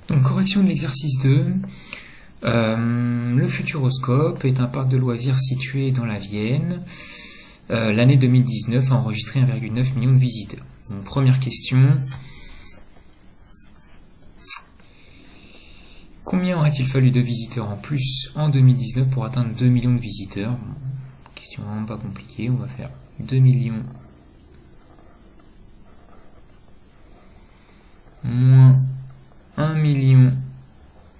Donc correction de l'exercice 2. Le Futuroscope est un parc de loisirs situé dans la Vienne. L'année 2019 a enregistré 1,9 million de visiteurs. Donc, première question. Combien aurait-il fallu de visiteurs en plus en 2019 pour atteindre 2 millions de visiteurs? Question vraiment pas compliquée, on va faire 2 millions moins 1 million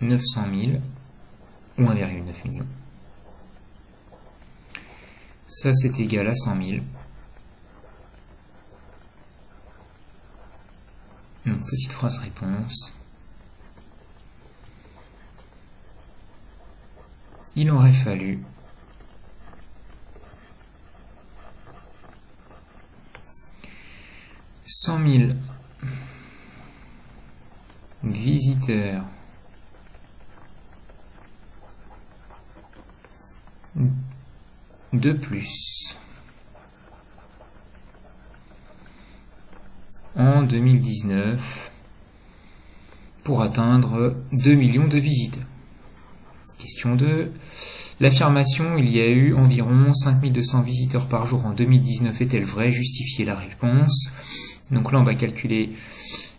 900 000 ou 1,9 million. Ça c'est égal à 100 000. Donc petite phrase réponse. Il aurait fallu $100 000 visiteurs de plus en 2019 pour atteindre 2 millions de visiteurs. Question 2. L'affirmation « il y a eu environ 5200 visiteurs par jour en 2019 » est-elle vraie? Justifiez la réponse. Donc là on va calculer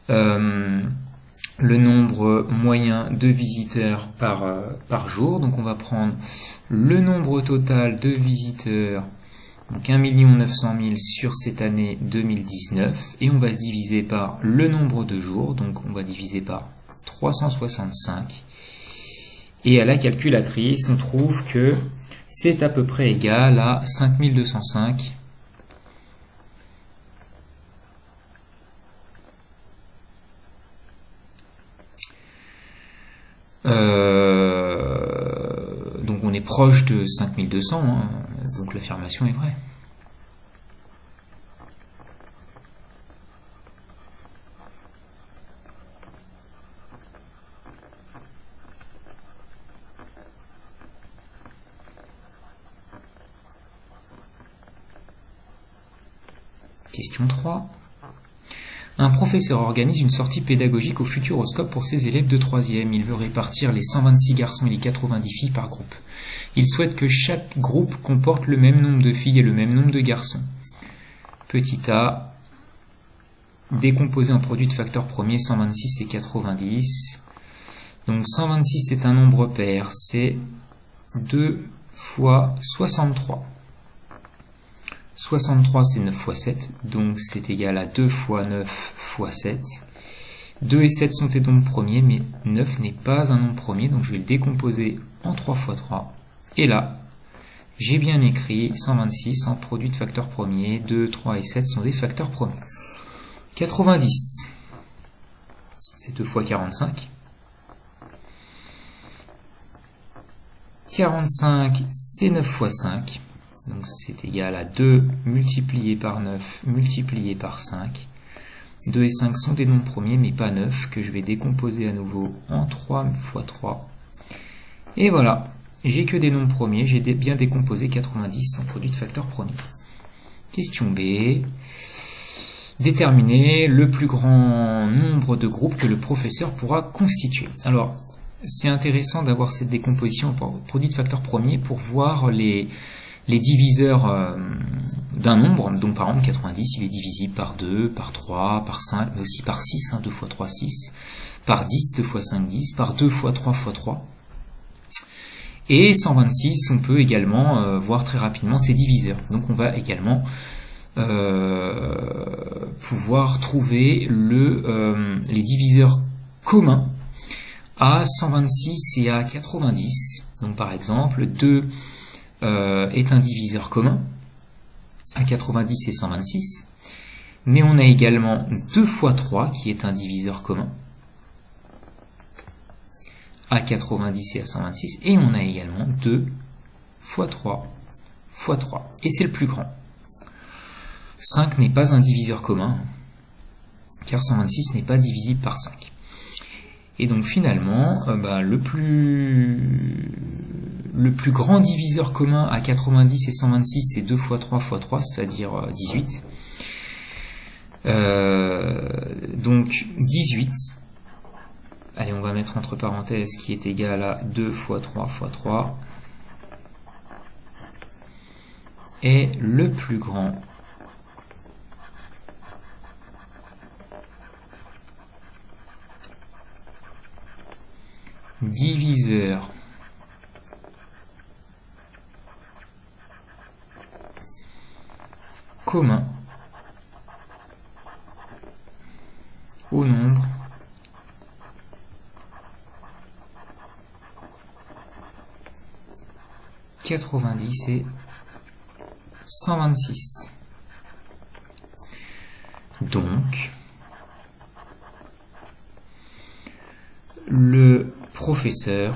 le nombre moyen de visiteurs par jour. Donc on va prendre le nombre total de visiteurs, donc 1 900 000 sur cette année 2019, et on va diviser par le nombre de jours, donc on va diviser par 365. Et à la calculatrice, on trouve que c'est à peu près égal à 5205 donc on est proche de 5200, hein, donc l'affirmation est vraie. Question 3. Un professeur organise une sortie pédagogique au Futuroscope pour ses élèves de 3e. Il veut répartir les 126 garçons et les 90 filles par groupe. Il souhaite que chaque groupe comporte le même nombre de filles et le même nombre de garçons. Petit a, décomposé en produit de facteurs premiers, 126 et 90. Donc 126 c'est un nombre pair, c'est 2 fois 63. 63 c'est 9 fois 7, donc c'est égal à 2 fois 9 fois 7. 2 et 7 sont des nombres premiers, mais 9 n'est pas un nombre premier, donc je vais le décomposer en 3 fois 3. Et là, j'ai bien écrit 126 en produit de facteurs premiers, 2, 3 et 7 sont des facteurs premiers. 90, c'est 2 fois 45. 45, c'est 9 fois 5. Donc c'est égal à 2 multiplié par 9 multiplié par 5. 2 et 5 sont des nombres premiers, mais pas 9, que je vais décomposer à nouveau en 3 fois 3. Et voilà, j'ai que des nombres premiers, j'ai bien décomposé 90 en produit de facteurs premiers. Question B. Déterminer le plus grand nombre de groupes que le professeur pourra constituer. Alors, c'est intéressant d'avoir cette décomposition en produit de facteurs premiers pour voir les diviseurs d'un nombre. Donc par exemple 90 il est divisible par 2, par 3, par 5, mais aussi par 6, hein, 2 fois 3, 6, par 10, 2 fois 5, 10, par 2 fois 3 fois 3. Et 126, on peut également voir très rapidement ses diviseurs. Donc on va également pouvoir trouver les diviseurs communs à 126 et à 90. Donc par exemple 2 est un diviseur commun à 90 et 126, mais on a également 2 fois 3 qui est un diviseur commun à 90 et à 126, et on a également 2 fois 3 fois 3, et c'est le plus grand. 5 n'est pas un diviseur commun, car 126 n'est pas divisible par 5. Et donc finalement, le le plus grand diviseur commun à 90 et 126, c'est 2 fois 3 fois 3, c'est-à-dire 18. Donc 18, allez, on va mettre entre parenthèses, qui est égal à 2 fois 3 fois 3, est le plus grand diviseur commun au nombre « 90 et 126. Donc, le professeur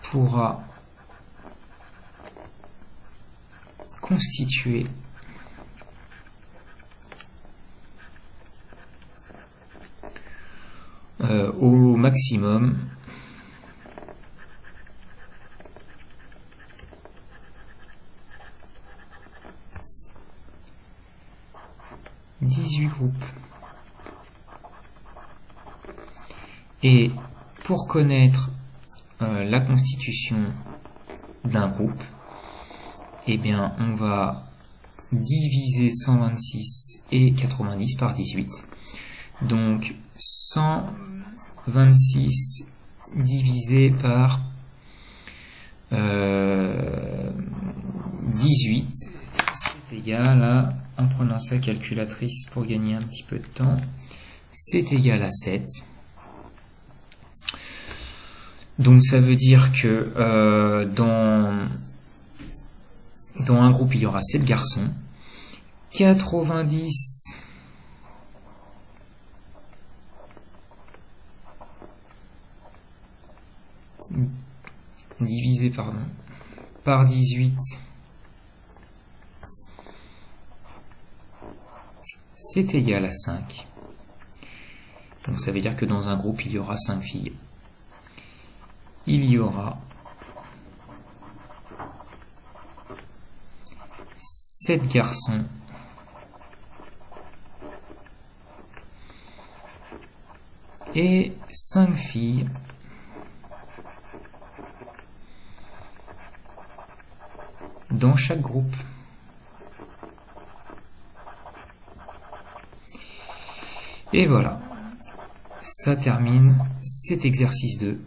pourra constituer au maximum 18 groupes. Et pour connaître la constitution d'un groupe, eh bien on va diviser 126 et 90 par 18. Donc 126 divisé par 18, c'est égal à, en prenant sa calculatrice pour gagner un petit peu de temps, c'est égal à 7. Donc ça veut dire que dans un groupe il y aura 7 garçons, 90 divisé par 18, c'est égal à 5. Donc ça veut dire que dans un groupe il y aura 5 filles. Il y aura 7 garçons et 5 filles dans chaque groupe. Et voilà, ça termine cet exercice 2.